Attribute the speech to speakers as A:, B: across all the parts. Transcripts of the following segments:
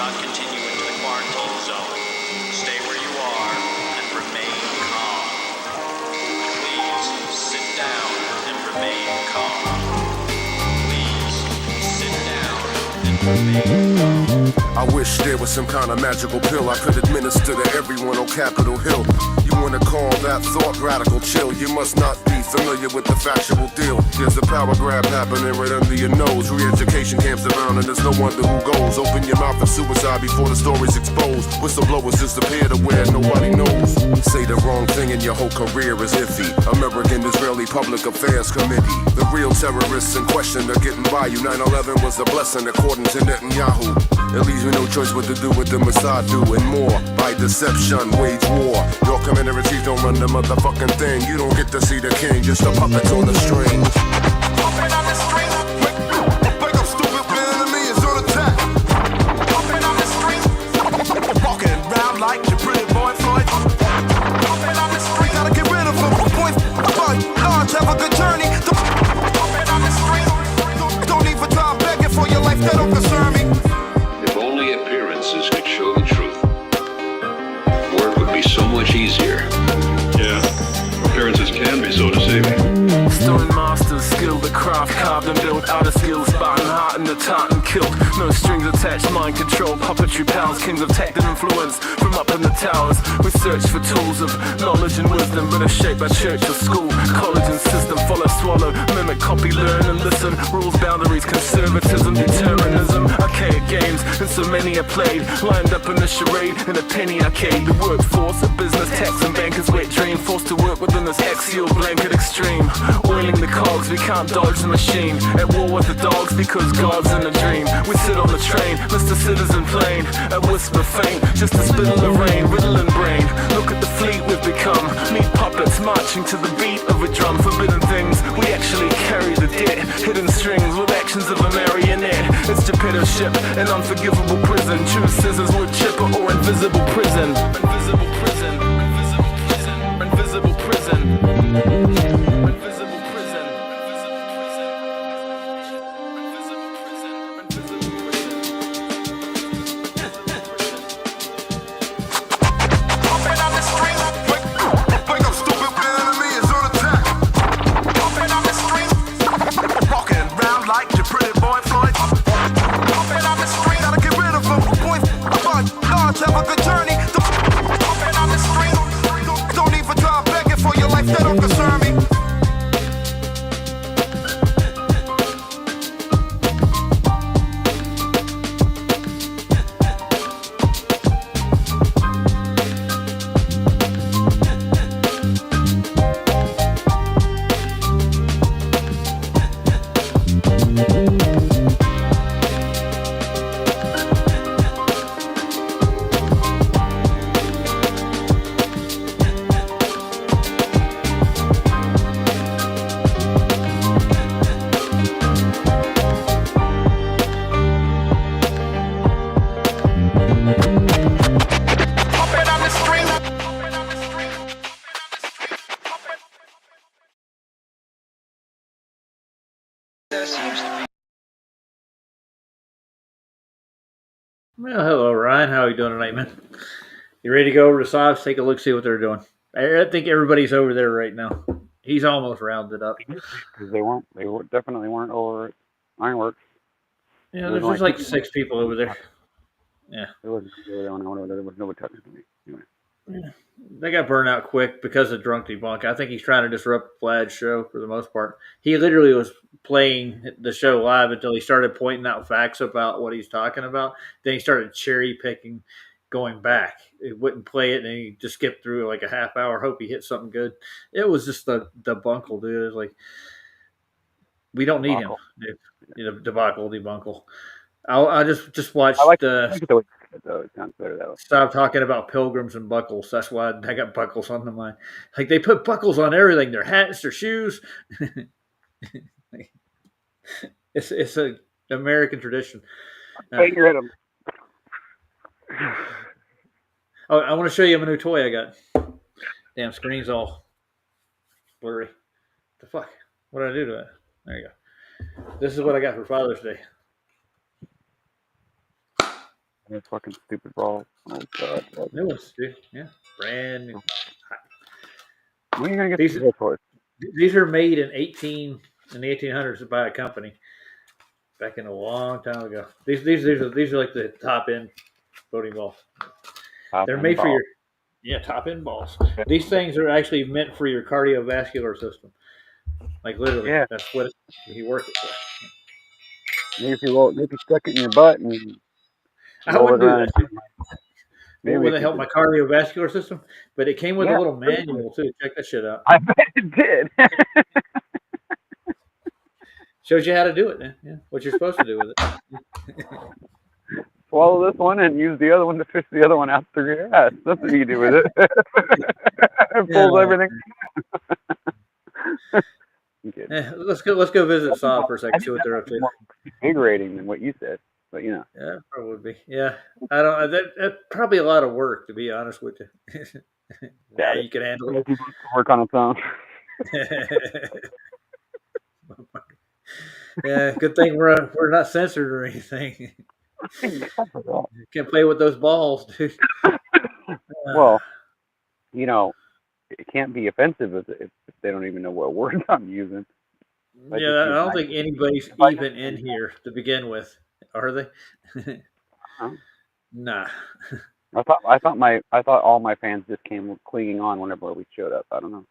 A: not continue into the quarantine zone. Stay where you are and remain calm. Please sit down and remain calm. Please sit down and remain calm.
B: I wish there was some kind of magical pill I could administer to everyone on Capitol Hill. You wanna call that thought radical chill? You must not be familiar with the factual deal. There's a power grab happening right under your nose. Re-education camps around and there's no wonder who goes. Open your mouth for suicide before the story's exposed. Whistleblowers disappear to where nobody knows. Say the wrong thing and your whole career is iffy. American-Israeli Public Affairs Committee. The real terrorists in question are getting by you. 9/11 was a blessing according to Netanyahu. It leaves me no choice but to do what the Mossad do and more. By deception, wage war. Your commander-in-chief don't run the motherfucking thing. You don't get to see the king, just the puppets on the string.
C: Puppet on the string. Wake up, stupid, the enemy is on attack. Puppet on the string. Walking around like your pretty boy Floyd. Puppet on the string. Gotta get rid of him. Boy, large, have a good journey. Puppet on the string. Don't even try begging for your life, that don't concern me.
D: If only appearances could show the truth. Work would be so much easier. Yeah, appearances can be so deceiving.
E: Stone masters, skilled the craft, carved and built out of skills, Spartan heart and the tartan kilt. No strings attached, mind control, puppetry pals, kings of tech and influence from up in the towers. We search for tools of knowledge and wisdom, but are shaped by church or school, college and system. Follow, swallow, mimic, copy, learn and listen. Rules, boundaries, conservatism, determinism. Archaic games, and so many are played, lined up in a charade in a penny arcade. The workforce, a business, tax and bankers' wet dream, forced to work within this axial blanket extreme. Oiling the cogs, we can't dodge the machine. At war with the dogs because God's in a dream. We sit on the train, Mr. Citizen Plane. A whisper faint, just a spittle of rain, riddling brain. Look at the fleet we've become. Meet puppets marching to the beat of a drum. Forbidden things, we actually carry the debt. Hidden strings with actions of a marionette. It's dictatorship, an unforgivable prison. Choose scissors, wood chipper, or invisible prison. Invisible prison. Invisible prison. Invisible prison. Invisible prison.
C: Puppet on the string. Wake up, stupid, the enemy is on attack. Puppet on the string. Walking around like your pretty boy Floyd. Puppet on the string. Gotta get rid of him. Boy, large, have a good journey. Puppet on the string. Don't even try begging for your life, that don't concern me. Puppet on the string. Puppet on the string. Puppet.
A: There seems to be
F: Well, hello, Ryan. How are you doing tonight, man? You ready to go over to Sobs? Take a look, see what they're doing. I think everybody's over there right now. He's almost rounded up.
G: Because they definitely weren't over at Ironworks.
F: Yeah, there's just like 6 people over there. Yeah.
G: There was nobody touching me. Anyway.
F: They got burned out quick because of Drunk Debunk. I think he's trying to disrupt Vlad's show for the most part. He literally was playing the show live until he started pointing out facts about what he's talking about. Then he started cherry picking, going back. He wouldn't play it, and he just skipped through like a half hour. Hope he hit something good. It was just the debunkle, dude. It was like, we don't need him. Debacle, debunkle. I just watched.
G: I like it the way though. It sounds better that way.
F: Stop talking about pilgrims and buckles. That's why I got buckles on the mind. Like they put buckles on everything. Their hats, their shoes. It's a American tradition.
G: Take your head up.
F: Oh, I want to show you my new toy I got. Damn, screen's all blurry. The fuck? What did I do to it? There you go. This is what I got for Father's Day.
G: Those fucking stupid balls. Oh god.
F: New ones, dude. Yeah, brand new.
G: When are you gonna get
F: These
G: the real toys?
F: these are made in the 1800s by a company back in a long time ago. These are like the top end boating balls. They're
G: Top-end
F: made for
G: balls.
F: your top end balls. These things are actually meant for your cardiovascular system. Like literally,
G: Yeah.
F: that's what you work it for.
G: Maybe if you stuck it in your butt and
F: I
G: roll it
F: wouldn't do
G: around.
F: that.
G: Maybe
F: Would
G: if
F: it
G: you
F: help
G: could.
F: my cardiovascular system? But it came with a
G: Yeah.
F: little manual too. Check that shit out.
G: I bet it did.
F: Shows you how to do it, man. Yeah, what you're supposed to do with it.
G: Swallow this one and use the other one to fish the other one out through your ass. That's what you do with it. It pulls
F: Yeah.
G: everything. I'm kidding.
F: Yeah, let's go visit Saw for a
G: I
F: second. See
G: think
F: what they're
G: that
F: up
G: might be
F: to.
G: more invigorating than what you said, but you know.
F: Yeah, probably would be. Yeah, I don't. That's probably a lot of work, to be honest with you. Yeah, you can handle
G: Most people work on its own.
F: it. Yeah, good thing we're not censored or anything. Can't play with those balls, dude.
G: Well, you know, it can't be offensive if they don't even know what words I'm using. I just
F: Yeah, I
G: use
F: don't
G: nice.
F: think anybody's
G: If I
F: even in here to begin with, are they?
G: Huh?
F: Nah.
G: I thought all my fans just came clinging on whenever we showed up. I don't know.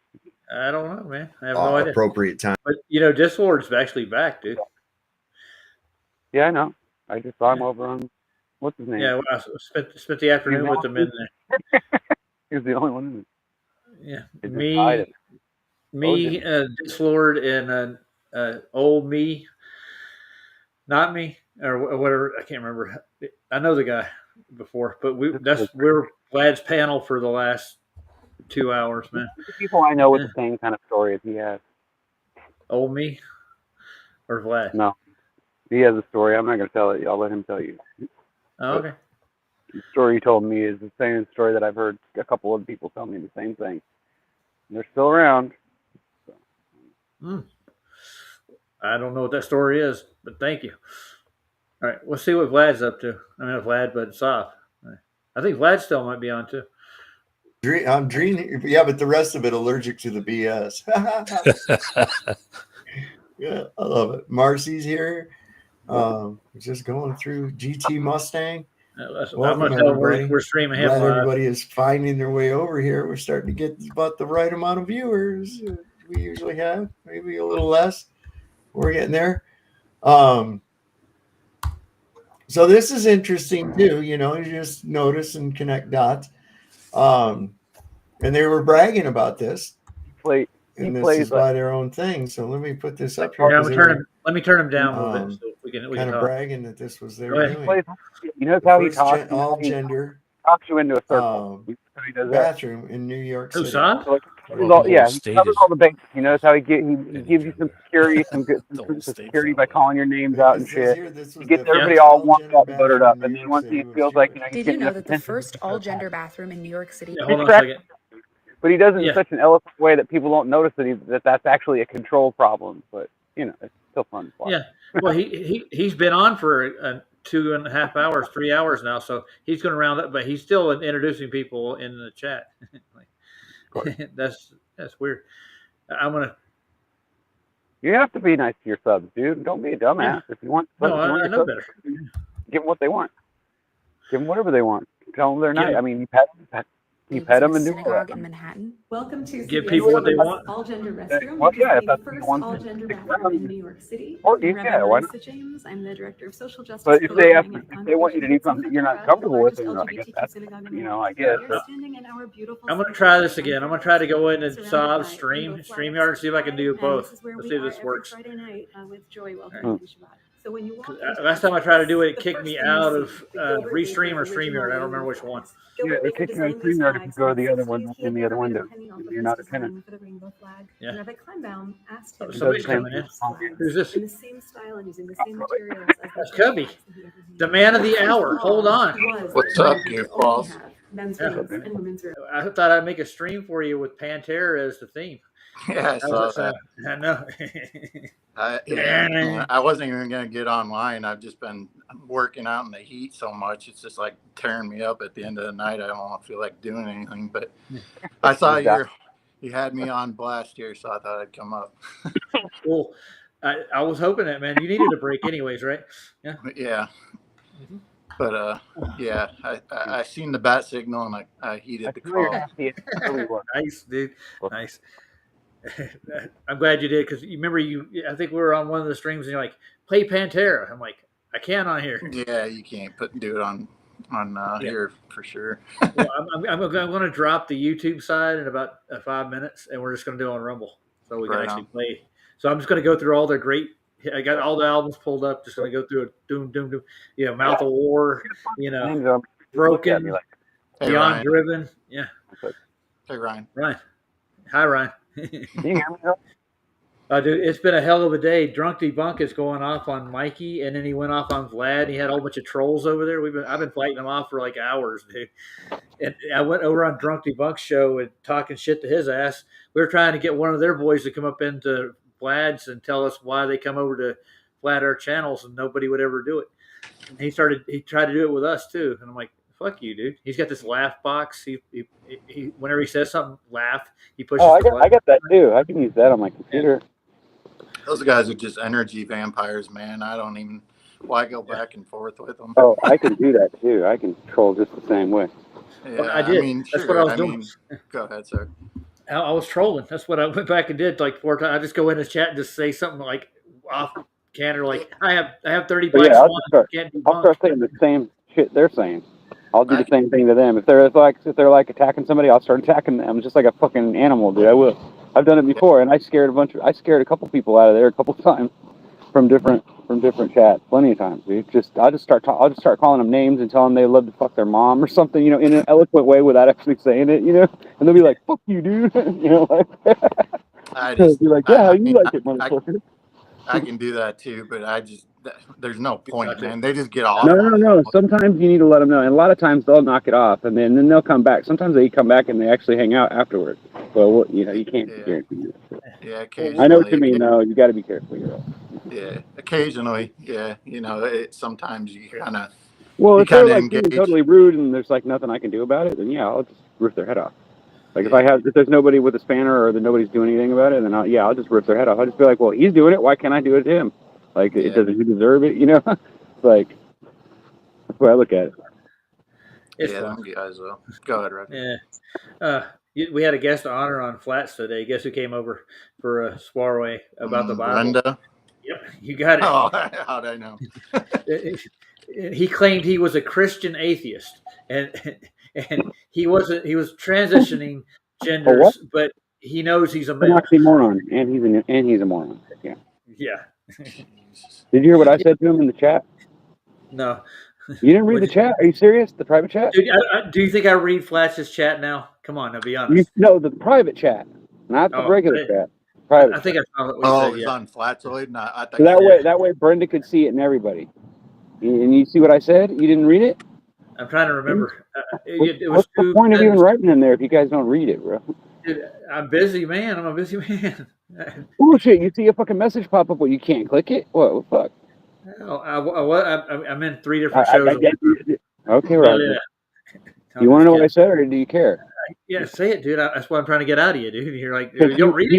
F: I don't know, man. I have no idea.
H: Appropriate time.
F: But Discord's actually back, dude.
G: Yeah, I know. I just saw him
F: Yeah.
G: over on what's his name?
F: Yeah, well, I spent the afternoon with them in there.
G: He was the only one in it.
F: Yeah,
G: It just died.
F: me, Dislord, and old me, not me, or whatever. I can't remember. I know the guy before, but we're Vlad's panel for the last 2 hours, man.
G: The people I know with
F: Yeah.
G: the same kind of story as he has.
F: Old me or Vlad?
G: No, he has a story. I'm not going to tell it. I'll let him tell you.
F: Oh, okay.
G: The story he told me is the same story that I've heard a couple of people tell me the same thing. And they're still around.
F: I don't know what that story is, but thank you. All right, we'll see what Vlad's up to. I mean, not Vlad, but Soph. I think Vlad still might be on too.
H: I'm dreaming. Yeah, but the rest of it allergic to the BS. Yeah, I love it. Marcy's here. Just going through GT Mustang.
F: I'm
H: Welcome,
F: gonna tell him
H: everybody.
F: we're streaming him
H: Glad
F: live.
H: everybody is finding their way over here. We're starting to get about the right amount of viewers we usually have, maybe a little less. We're getting there. So this is interesting too. You just notice and connect dots. And they were bragging about this. And this is by their own thing. So let me put this up here.
F: Yeah, let me turn him down a little bit so we can
H: kind of
F: talk.
H: bragging that this was their
F: Go ahead.
H: doing.
G: You know how he talks?
H: All gender
G: Talks you into a circle. So he does that.
H: bathroom in New York
F: Who,
H: City.
F: son?
G: So, he covers all the bases. He knows how he gives you some security, some security by calling your names out and shit. He gets everybody all warmed up and buttered up, and then once he feels like he's
I: Did you
G: getting
I: know
G: enough
I: that the
G: attention,
I: first all-gender bathroom in New York City?
F: Yeah, hold on a second.
G: but he does it
F: Yeah.
G: in such an eloquent way that people don't notice that that's actually a control problem. But it's still fun to watch.
F: Yeah. Well, he's been on for 2.5 hours, 3 hours now, so he's going to round up, but he's still introducing people in the chat. That's weird. I'm gonna.
G: You have to be nice to your subs, dude. Don't be a dumbass.
F: Yeah.
G: If you want,
F: No,
G: if you want
F: I
G: your
F: know
G: subs,
F: better.
G: give them what they want. Give them whatever they want. Tell them they're nice.
F: Yeah.
G: I mean, you pet them and do all
I: synagogue
G: that.
I: in Manhattan.
J: Welcome to
F: Give
J: CBS
F: people what they want.
J: all-gender restroom.
G: Well,
J: which is
G: yeah,
J: the
G: that's
J: first
G: one
J: all-gender
G: thing.
J: bathroom in New York City.
G: Or,
J: I'm
G: yeah, why not?
J: Lisa James. I'm the director of social justice.
G: But if they
J: programming
G: if
J: at
G: they want you to do
J: Convocation
G: something that you're not
J: Center,
G: comfortable with,
J: the
G: then I
J: largest
G: guess
J: LGBTQ
G: that's
J: synagogue in
G: I
J: America.
G: guess.
J: We are
G: But
J: standing in our beautiful
F: I'm going to
J: sanctuary
F: try this again. I'm going to try to go in and
J: surrounded
F: solve
J: by
F: stream
J: rainbow
F: StreamYard and see if I can do
J: flags.
F: both.
J: This is where
F: Let's
J: we
F: see if
J: are
F: this
J: every
F: works.
J: Friday night with Joy welcoming you to Shabbat. So when you walk into
F: Last time I tried to do it, it
J: the
F: kicked
J: first
F: me
J: thing you
F: out
J: see,
F: of
J: the Gilbert
F: Restream or
J: Baker
F: StreamYard. I don't
J: original
F: remember which
J: rainbow
F: one.
J: flags.
G: yeah,
J: Gilbert
G: they
J: Baker
G: kick you out
J: designed
G: of
J: these
G: StreamYard if you
J: flags
G: go to
J: in
G: the other
J: 60s.
G: one
J: He
G: in
J: had
G: the other
J: never made a
G: window.
J: penny off of
G: You're
J: his
G: not a
J: design
G: tenant.
J: for the rainbow flag.
F: Yeah.
J: Rabbi Kleinbaum asked him
F: Somebody's
J: to
F: coming in.
J: these flags
F: Who's this?
J: in the same style and using the same materials as
F: That's
J: the
F: Cubbie,
J: flags that he ever made.
F: the man of the
J: His
F: hour. Hold
J: law
F: on.
J: was
K: What's
J: that
K: up,
J: men could
K: goofballs?
J: only have men's
F: Yeah.
J: rooms and women's rooms.
F: I thought I'd make a stream for you with Pantera as the theme.
K: Yeah, I saw that.
F: I know.
K: I wasn't even going to get online. I've just been working out in the heat so much, it's just like tearing me up at the end of the night. I don't feel like doing anything. But I saw you had me on blast here, so I thought I'd come up.
F: Well, I was hoping that, man. You needed a break anyways, right? Yeah.
K: Yeah. But yeah, I seen the bat signal and I heeded the call.
F: Nice, dude. Nice. I'm glad you did, because you remember I think we were on one of the streams and you're like, play Pantera. I'm like, I can't on here.
K: Yeah, you can't do it on here for sure.
F: Well, I'm going to drop the YouTube side in about 5 minutes, and we're just going to do it on Rumble, so we can actually play. So I'm just going to go through all their great. I got all the albums pulled up. Just going to go through it. Doom, doom, doom. Mouth of War. Broken.
K: Hey,
F: Beyond
K: Ryan.
F: Driven. Yeah.
K: Hey, Ryan.
F: Ryan. Hi, Ryan. Dude, it's been a hell of a day. Drunk Debunk is going off on Mikey, and then he went off on Vlad. He had a whole bunch of trolls over there. I've been fighting them off for like hours, dude. And I went over on Drunk Debunk's show and talking shit to his ass. We were trying to get one of their boys to come up into Vlad's and tell us why they come over to Vlad our channels, and nobody would ever do it. And he tried to do it with us too. And I'm like, fuck you, dude. He's got this laugh box. He whenever he says something, laugh. He pushes.
G: Oh, I got that too. I can use that on my computer.
K: Those guys are just energy vampires, man. I don't even. Why go back and forth with them?
G: Oh, I can do that too. I can troll just the same way.
K: Yeah,
F: I did.
K: I mean,
F: That's
K: sure.
F: what I was doing.
K: Go ahead, sir.
F: I was trolling. That's what I went back and did like 4 times. I just go in his chat and just say something like off canter, like I have 30
G: But
F: bikes.
G: yeah,
F: I'll
G: start saying the same shit they're saying. I'll do the same thing to them. If they're like attacking somebody, I'll start attacking them just like a fucking animal, dude. I will. I've done it before, and I scared a couple people out of there a couple times from different chats, plenty of times, dude. I'll just start calling them names and tell them they love to fuck their mom or something, in an eloquent way without actually saying it, and they'll be like, "Fuck you, dude," like.
K: I just
G: be like, "Yeah, you like it, motherfucker."
K: I can do that too, but there's no point, man. They just get off.
G: No. Sometimes you need to let them know, and a lot of times they'll knock it off, and then they'll come back. Sometimes they come back and they actually hang out afterwards. Well, you can't guarantee that.
K: Yeah, occasionally.
G: I know what you mean, though. You got to be careful.
K: Yeah, occasionally. Yeah, sometimes you kind of.
G: Well, if they're like being totally rude and there's like nothing I can do about it, then yeah, I'll just rip their head off. Like if there's nobody with a spanner or that nobody's doing anything about it, then I'll just rip their head off. I'll just be like, well, he's doing it. Why can't I do it to him? Like, doesn't he deserve it? It's like, that's the way I look at it.
F: It's
K: them guys, though. Go ahead, Roger.
F: Yeah. We had a guest of honor on Flats today. Guess who came over for a soiree about the Bible?
K: Brenda?
F: Yep, you got it.
K: Oh, how'd I know?
F: He claimed he was a Christian atheist, and he wasn't. He was transitioning genders, but he knows he's a male.
G: An oxymoron, and he's a moron. Yeah.
F: Yeah.
G: Did you hear what I said to him in the chat?
F: No.
G: You didn't read the chat? Are you serious? The private chat?
F: Dude, do you think I read Flats' chat now? Come on, now be honest.
G: No, the private chat, not the regular chat. Private.
F: I think I saw
K: what you said. It's on Flatsoid.
G: So that way Brenda could see it and everybody. And you see what I said? You didn't read it?
F: I'm trying to remember.
G: What's the point of even writing in there if you guys don't read it, bro?
F: Dude, I'm busy, man. I'm a busy man.
G: Bullshit. You see a fucking message pop up, but you can't click it? What the fuck?
F: I'm in 3 different shows.
G: Okay, right. You want to know what I said, or do you care?
F: Yeah, say it, dude. That's what I'm trying to get out of you, dude. You're like, you don't read it.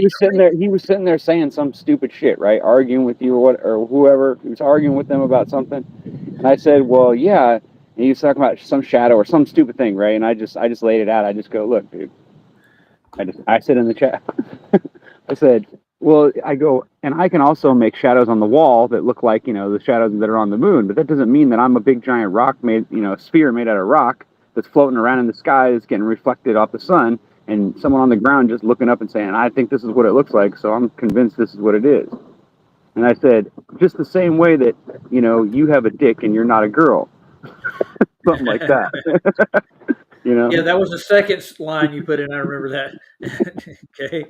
G: He was sitting there saying some stupid shit, right? Arguing with you or whoever. He was arguing with them about something, and I said, "Well, yeah." And he was talking about some shadow or some stupid thing, right? And I just laid it out. I just go, "Look, dude." I said in the chat. I said, well, I go, and I can also make shadows on the wall that look like, the shadows that are on the moon, but that doesn't mean that I'm a big giant rock made, a sphere made out of rock that's floating around in the sky that's getting reflected off the sun, and someone on the ground just looking up and saying, I think this is what it looks like, so I'm convinced this is what it is. And I said, just the same way that, you have a dick and you're not a girl. Something like that.
F: Yeah, that was the second line you put in. I remember that. Okay.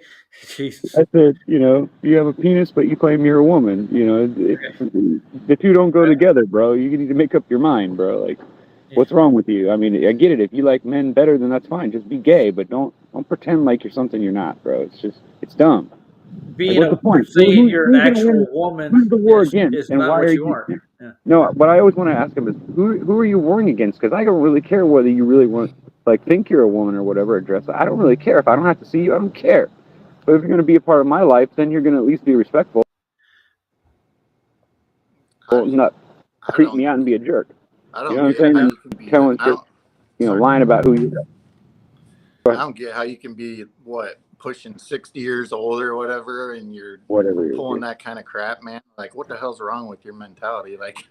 F: Jesus.
G: I said, you have a penis, but you claim you're a woman. The two don't go together, bro. You need to make up your mind, bro. Like, what's wrong with you? I mean, I get it. If you like men better, then that's fine. Just be gay, but don't pretend like you're something you're not, bro. It's dumb.
F: being
G: what's the point?
F: saying you're an
G: who's gonna
F: actual
G: win?
F: woman
G: Who's the war against?
F: is
G: And
F: not
G: why
F: what
G: are
F: you
G: you?
F: are. Yeah.
G: No, what I always want to ask him is who are you warring against? Because I don't really care whether you really want think you're a woman or whatever or dress. I don't really care if I don't have to see you. I don't care. But if you're going to be a part of my life, then you're going to at least be respectful. Not creep me out and be a jerk.
K: I don't
G: You know what
K: get
G: I'm
K: how
G: saying?
K: you can be.
G: Telling, lying about who you are.
K: I don't get how you can be pushing 60 years older or whatever, and you're pulling that kind of crap, man. Like, what the hell's wrong with your mentality? Like,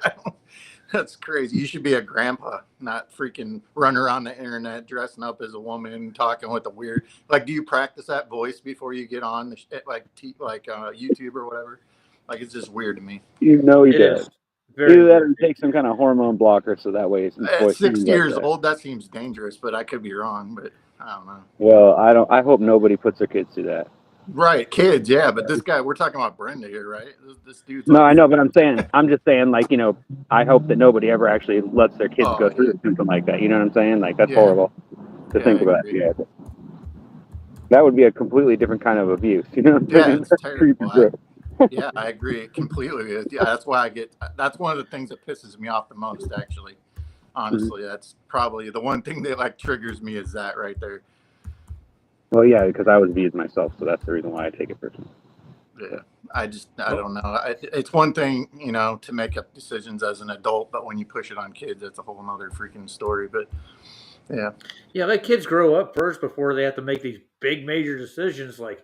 K: that's crazy. You should be a grandpa, not freaking run around the internet dressing up as a woman, talking with a weird. Like, do you practice that voice before you get on the YouTube or whatever? Like, it's just weird to me.
G: You know he
F: It
G: does.
F: is. Very
G: Either that or
F: weird.
G: take some kind of hormone blocker so that way his
K: At
G: voice
K: 60 years
G: that.
K: old, that seems dangerous, but I could be wrong. But I don't know.
G: Well, I hope nobody puts their kids through that.
K: Right, kids, yeah, but this guy, we're talking about Brenda here, right? This dude's
G: No, I know, but I'm just saying, like, I hope that nobody ever actually lets their kids go through something like that. You know what I'm saying? Like, that's horrible to think about. Yeah, that would be a completely different kind of abuse. You know what I'm saying?
K: It's terrible. Yeah, I agree completely. Yeah, that's why that's one of the things that pisses me off the most, actually. Honestly, that's probably the one thing that triggers me is that right there.
G: Well, yeah, because I was abused myself, so that's the reason why I take it personally.
K: Yeah, I don't know. It's one thing, to make up decisions as an adult, but when you push it on kids, that's a whole nother freaking story. But yeah,
F: let kids grow up first before they have to make these big major decisions. Like,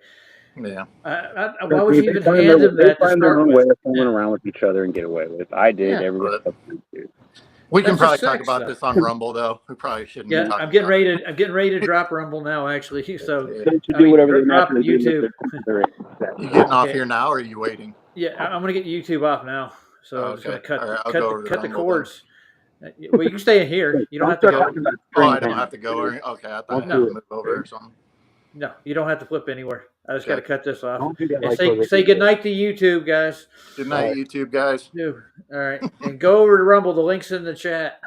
K: yeah,
F: why would you even hand them that to start with?
G: Way of fooling around with each other and get away with. I did. Everybody else did.
K: We can probably talk about this on Rumble, though. We probably shouldn't.
F: Yeah, I'm getting ready to drop Rumble now, actually. So
G: do whatever they
F: drop
G: naturally
F: YouTube.
K: You getting off here now, or are you waiting?
F: Yeah, I'm gonna get YouTube off now. So I'm just gonna cut the cords. Well, you can stay in here. You don't have to go.
K: Oh, I don't have to go. Okay, I thought I had to move over or something.
F: No, you don't have to flip anywhere. I just got to cut this off. And say good night to YouTube, guys.
K: Good night, YouTube guys.
F: All right, and go over to Rumble. The link's in the chat.